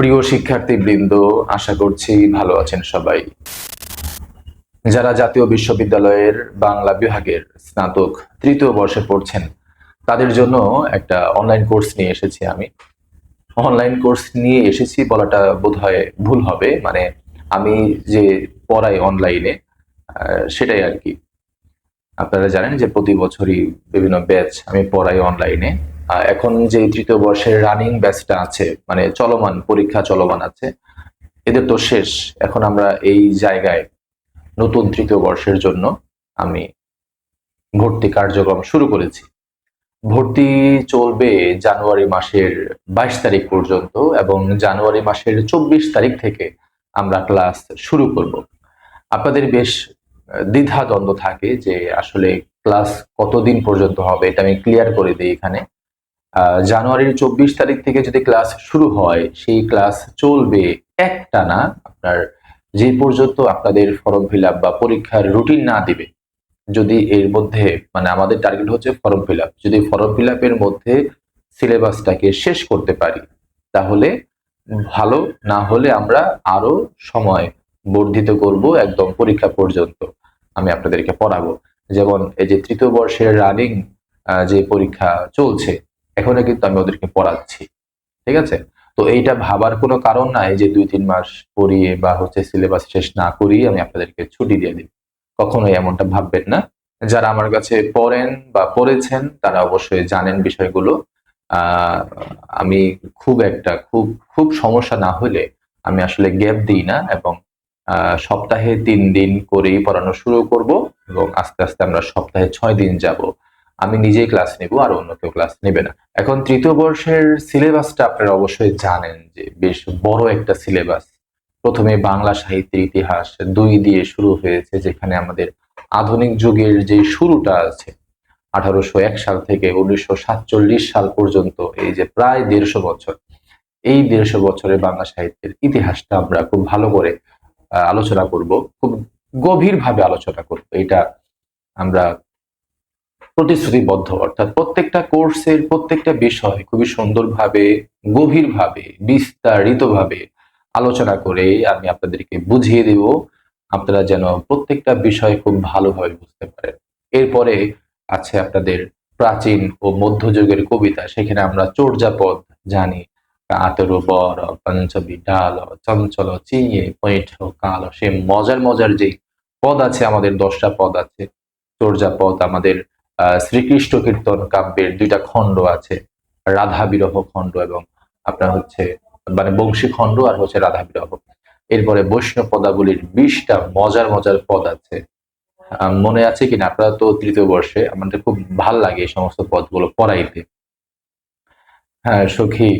প্রিয় শিক্ষার্থীবৃন্দ, আশা করছি ভালো আছেন সবাই। যারা জাতীয় বিশ্ববিদ্যালয়ের বাংলা বিভাগের স্নাতক তৃতীয় বর্ষে পড়ছেন, তাদের জন্য একটা অনলাইন কোর্স নিয়ে এসেছি আমি। অনলাইন কোর্স নিয়ে এসেছি বলাটা বোধহয় ভুল হবে, মানে আমি যে পড়াই অনলাইনে সেটাই আর কি। আপনারা জানেন যে প্রতি বছরই বিভিন্ন ব্যাচ আমি পড়াই অনলাইনে। এখন যে তৃতীয় বর্ষের রানিং ব্যাচটা আছে, মানে চলমান পরীক্ষা চলমান আছে, এদের তো শেষ। এখন আমরা এই জায়গায় নতুন তৃতীয় বর্ষের জন্য আমি ভর্তি কার্যক্রম শুরু করেছি। ভর্তি চলবে জানুয়ারি মাসের 22 তারিখ পর্যন্ত এবং জানুয়ারি মাসের 24 তারিখ থেকে আমরা ক্লাস শুরু করব। আপনাদের বেশ দ্বিধা দ্বন্দ্ব থাকে যে আসলে ক্লাস কতদিন পর্যন্ত হবে, এটা আমি ক্লিয়ার করে দিই এখানে। জানুয়ারির 24 তারিখ থেকে যদি ক্লাস শুরু হয়, সেই ক্লাস চলবে একটানা আপনার যে পর্যন্ত আপনাদের ফর্ম ফিল আপ বা পরীক্ষার রুটিন না দিবে। যদি এর মধ্যে, মানে আমাদের টার্গেট হচ্ছে ফর্ম ফিল আপ, যদি ফর্ম ফিল আপের মধ্যে সিলেবাসটাকে শেষ করতে পারি তাহলে ভালো, না হলে আমরা আরো সময় বর্ধিত করব একদম পরীক্ষা পর্যন্ত আমি আপনাদেরকে পড়াবো। যেমন এই যে তৃতীয় বর্ষের রানিং যে পরীক্ষা চলছে, এখনো কিন্তু আমি ওদেরকে পড়াচ্ছি, ঠিক আছে? তো এইটা ভাবার কোনো কারণ নাই যে 2-3 মাস পড়িয়ে বা সিলেবাস শেষ না করিয়ে আমি আপনাদেরকে ছুটি দিয়ে দিই, কখনোই এমনটা ভাববেন না। যারা আমার কাছে পড়েন বা পড়েছেন তারা অবশ্যই জানেন বিষয়গুলো। আহ আমি খুব খুব সমস্যা না হলে আমি আসলে গ্যাপ দিই না, এবং সপ্তাহে 3 দিন করেই পড়ানো শুরু করব এবং আস্তে আস্তে আমরা সপ্তাহে 6 দিন যাব। আমি নিজেই ক্লাস নেব, আর অন্য কেউ ক্লাস নেবে না। এখন তৃতীয় বর্ষের সিলেবাসটা আপনারা অবশ্যই জানেন যে বেশ বড় একটা সিলেবাস। প্রথমে বাংলা সাহিত্যের ইতিহাস 2 দিয়ে শুরু হয়েছে, যেখানে আমাদের আধুনিক যুগের যে শুরুটা আছে 1801 সাল থেকে 1947 সাল পর্যন্ত, এই যে প্রায় 150 বছর, এই 150 বছরের বাংলা সাহিত্যের ইতিহাসটা আমরা খুব ভালো করে আলোচনা করব, খুব গভীরভাবে আলোচনা করব। এটা আমরা প্রতিশ্রুতিবদ্ধ, অর্থাৎ প্রত্যেকটা কোর্সের প্রত্যেকটা বিষয় খুবই সুন্দরভাবে, গভীরভাবে, বিস্তারিতভাবে আলোচনা করে আমি আপনাদেরকে বুঝিয়ে দেব, আপনারা যেন প্রত্যেকটা বিষয় খুব ভালোভাবে বুঝতে পারেন। এরপরে আছে আপনাদের প্রাচীন ও মধ্যযুগের কবিতা, সেখানে আমরা চর্যাপদ জানি। আতর বর পঞ্চবি ডাল চঞ্চল চিয়ে পৈঠ কাল, সে মজার মজার যে পদ আছে, আমাদের 10টা পদ আছে চর্যাপদ। আমাদের শ্রীকৃষ্ণ কীর্তন কাব্যের 2টা খণ্ড আছে, রাধা বিরহ খণ্ড এবং আপনার মানে বংশী খণ্ড, আর রাধা বিরহ। এরপরে বৈষ্ণব পদাবলীর 20টা মজার মজার পদ আছে। মনে আছে কিনা, আপনারা তো তৃতীয় বর্ষে, আমাদের খুব ভাল লাগে এই সমস্ত পদগুলো পড়াইতে। হ্যাঁ সখী,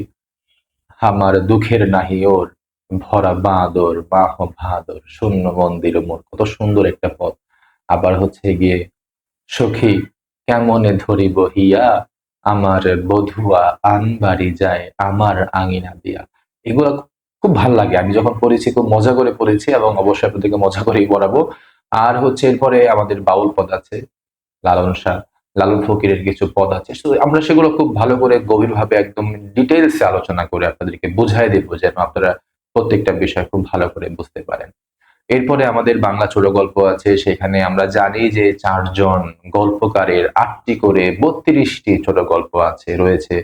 আমার দুঃখের নাহি ওর, ভরা বাঁদর বাহ ভাদর, শূন্য মন্দির মোর, কত সুন্দর একটা পদ। আবার গিয়ে সখী, কেমনে ধরিব হিয়া, আমার বধুয়া আন বাড়ি যায় আমার আঙিনা দিয়া। এগুলো খুব ভাল লাগে, আমি যখন পড়েছি খুব মজা করে পড়েছি এবং অবশ্যই আপনাদেরকে মজা করেই পড়াবো। আর এরপরে আমাদের বাউল পদ আছে, লালন শাহ, লালন ফকিরের কিছু পদ আছে, আমরা সেগুলো খুব ভালো করে গভীরভাবে একদম ডিটেইলসে আলোচনা করে আপনাদেরকে বুঝাই দেবো, যেন আপনারা প্রত্যেকটা বিষয় খুব ভালো করে বুঝতে পারেন। এরপরে আমাদের বাংলা ছোট গল্প আছে, সেখানে আমরা জানি যে 4 জন গল্পকারের 8টি করে 32টি ছোট গল্প আছে, রয়েছে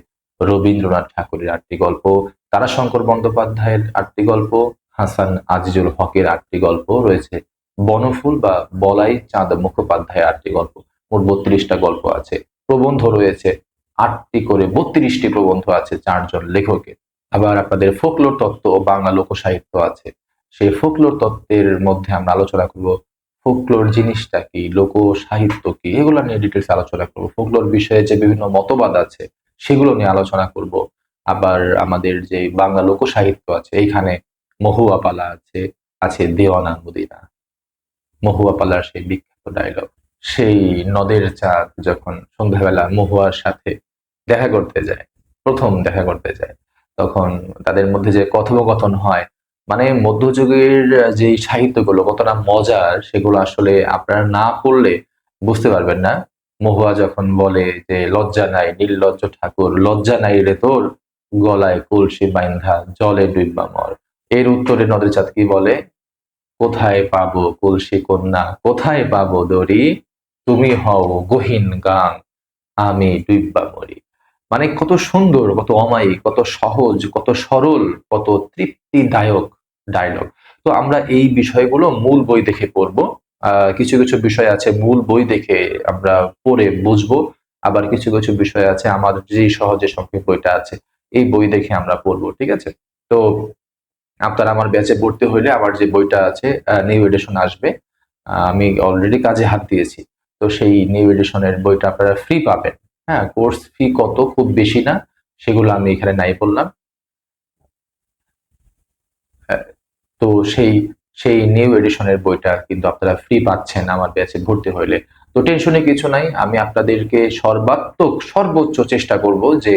রবীন্দ্রনাথ ঠাকুরের 8টি গল্প, তারাশঙ্কর বন্দ্যোপাধ্যায়ের 8টি গল্প, হাসান আজিজুল হকের 8টি গল্প, রয়েছে বনফুল বা বলাই চাঁদ মুখোপাধ্যায়ের 8টি গল্প। মোট 32টা গল্প আছে। প্রবন্ধ রয়েছে 8টি করে, 32টি প্রবন্ধ আছে 4 জন লেখকের। আবার আপনাদের ফোকলোর তত্ত্ব ও বাংলা লোকসাহিত্য আছে। সেই ফোকলোর তত্ত্বের মধ্যে আমরা আলোচনা করব ফোকলোর জিনিসটা কি, লোক সাহিত্য কি, এগুলো নিয়ে ডিটেলস আলোচনা করব। ফোকলোর বিষয়ে যে বিভিন্ন মতবাদ আছে সেগুলো নিয়ে আলোচনা করব। আবার আমাদের যে বাংলা লোক সাহিত্য আছে, এইখানে মহুয়া পালা আছে, আছে দেওয়ানা মদিনা। মহুয়া পালার সেই বিখ্যাত ডায়লগ, সেই নদের চাঁদ যখন সন্ধ্যাবেলা মহুয়ার সাথে দেখা করতে যায়, প্রথম দেখা করতে যায়, তখন তাদের মধ্যে যে কথোপকথন হয়, মানে মধ্যযুগের যে সাহিত্যগুলো কতটা মজার, সেগুলো আসলে আপনারা না পড়লে বুঝতে পারবেন না। মহুয়া যখন বলে যে লজ্জা নাই, নির্লজ্জ ঠাকুর লজ্জা নাই রে তোর, গলায় কলসি বাইন্ধা জলে ডুববা মর। এর উত্তরে নদের চাঁদ কি বলে? কোথায় পাবো কলসি কন্যা, কোথায় পাবো দড়ি, তুমি হও গহীন গান, আমি ডুববা মরি। মানে কত সুন্দর, কত অমায়িক, কত সহজ, কত সরল, কত তৃপ্তিদায়ক ডায়লগ। তো আমরা এই বিষয়গুলো মূল বই দেখে পড়বো। কিছু কিছু বিষয় আছে মূল বই দেখে আমরা পড়ে বুঝবো, আবার কিছু কিছু বিষয় আছে আমার যে সহজে সংক্ষেপ বইটা আছে এই বই দেখে আমরা পড়বো, ঠিক আছে? তো আপনারা আমার ব্যাচে ভর্তি হইলে আমার যে বইটা আছে নিউ এডিশন আসবে, আমি অলরেডি কাজে হাত দিয়েছি। তো সেই নিউ এডিশনের বইটা আপনারা ফ্রি পাবেন। হ্যাঁ, কোর্স ফি কত, খুব বেশি না, সেগুলো আমি এখানে নাই বললাম। তো সেই সেই নিউ এডিশনের বইটা কিন্তু আপনারা ফ্রি পাচ্ছেন আমার ব্যাচে ভর্তি হইলে। তো টেনশনে কিছু নাই, আমি আপনাদেরকে সর্বাত্মক সর্বোচ্চ চেষ্টা করব যে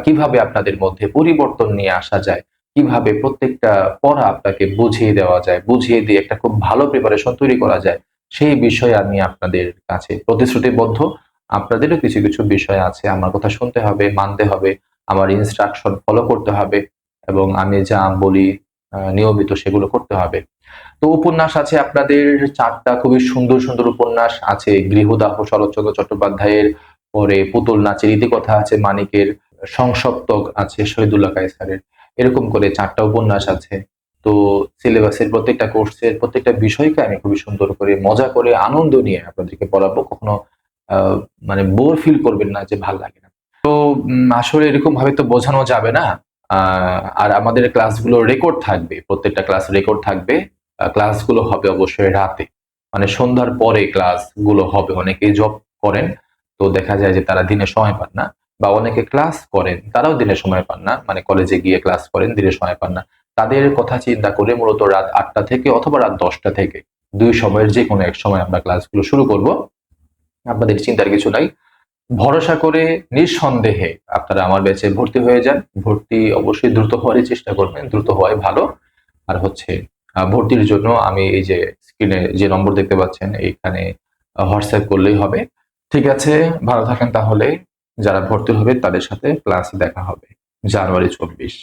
কিভাবে আপনাদের মধ্যে পরিবর্তন নিয়ে আসা যায়, কিভাবে প্রত্যেকটা পড়া আপনাকে বুঝিয়ে দেওয়া যায়, বুঝিয়ে দিয়ে একটা খুব ভালো প্রিপারেশন তৈরি করা যায়, সেই বিষয়ে আমি আপনাদের কাছে প্রতিশ্রুতিবদ্ধ। আপনাদেরও কিছু কিছু বিষয় আছে, আমার কথা শুনতে হবে, মানতে হবে, আমার ইনস্ট্রাকশন ফলো করতে হবে, এবং আমি যা বলি নিয়মিত সেগুলো করতে হবে। তো উপন্যাস আছে আপনাদের 4টা খুবই সুন্দর সুন্দর উপন্যাস আছে। গৃহদাহ শরৎচন্দ্র চট্টোপাধ্যায়ের, পরে পুতুল নাচের ইতিকথা আছে মানিকের, সংসপ্তক আছে শহীদুল্লাহ কায়সারের। এরকম করে 4টা উপন্যাস আছে। তো সিলেবাসের প্রত্যেকটা কোর্সের প্রত্যেকটা বিষয়কে আমি খুবই সুন্দর করে মজা করে আনন্দ নিয়ে আপনাদেরকে পড়াবো। কখনো মানে বোর ফিল করবেন না যে ভাল লাগে না। তো আসলে এরকম ভাবে তো বোঝানো যাবে না। আর আমাদের ক্লাসগুলো রেকর্ড থাকবে, প্রত্যেকটা ক্লাস রেকর্ড থাকবে। ক্লাসগুলো হবে অবশ্যই রাতে, মানে সন্ধ্যার পরে ক্লাসগুলো হবে। অনেকেই জব করেন, তো দেখা যায় যে তারা দিনে সময় পান না, বা অনেকে ক্লাস করেন তারাও দিনে সময় পান না, মানে কলেজে গিয়ে ক্লাস করেন দিনে সময় পান না। তাদের কথা চিন্তা করে মূলত রাত 8টা থেকে অথবা রাত 10টা থেকে 2 সময়ের যে কোনো এক সময় আমরা ক্লাসগুলো শুরু করব। আপনাদের চিন্তার কিছু নাই, ভরসা করে নিঃসন্দেহে আপনারা আমার ব্যাচে ভর্তি হয়ে যান। ভর্তি অবশ্যই দ্রুত হওয়ারই চেষ্টা করবেন, দ্রুত হওয়াই ভালো। আর হচ্ছে ভর্তির জন্য আমি এই যে স্ক্রিনে যে নম্বর দেখতে পাচ্ছেন এইখানে হোয়াটসঅ্যাপ করলেই হবে। ঠিক আছে, ভালো থাকেন তাহলে। যারা ভর্তি হবে তাদের সাথে ক্লাসে দেখা হবে জানুয়ারি 24।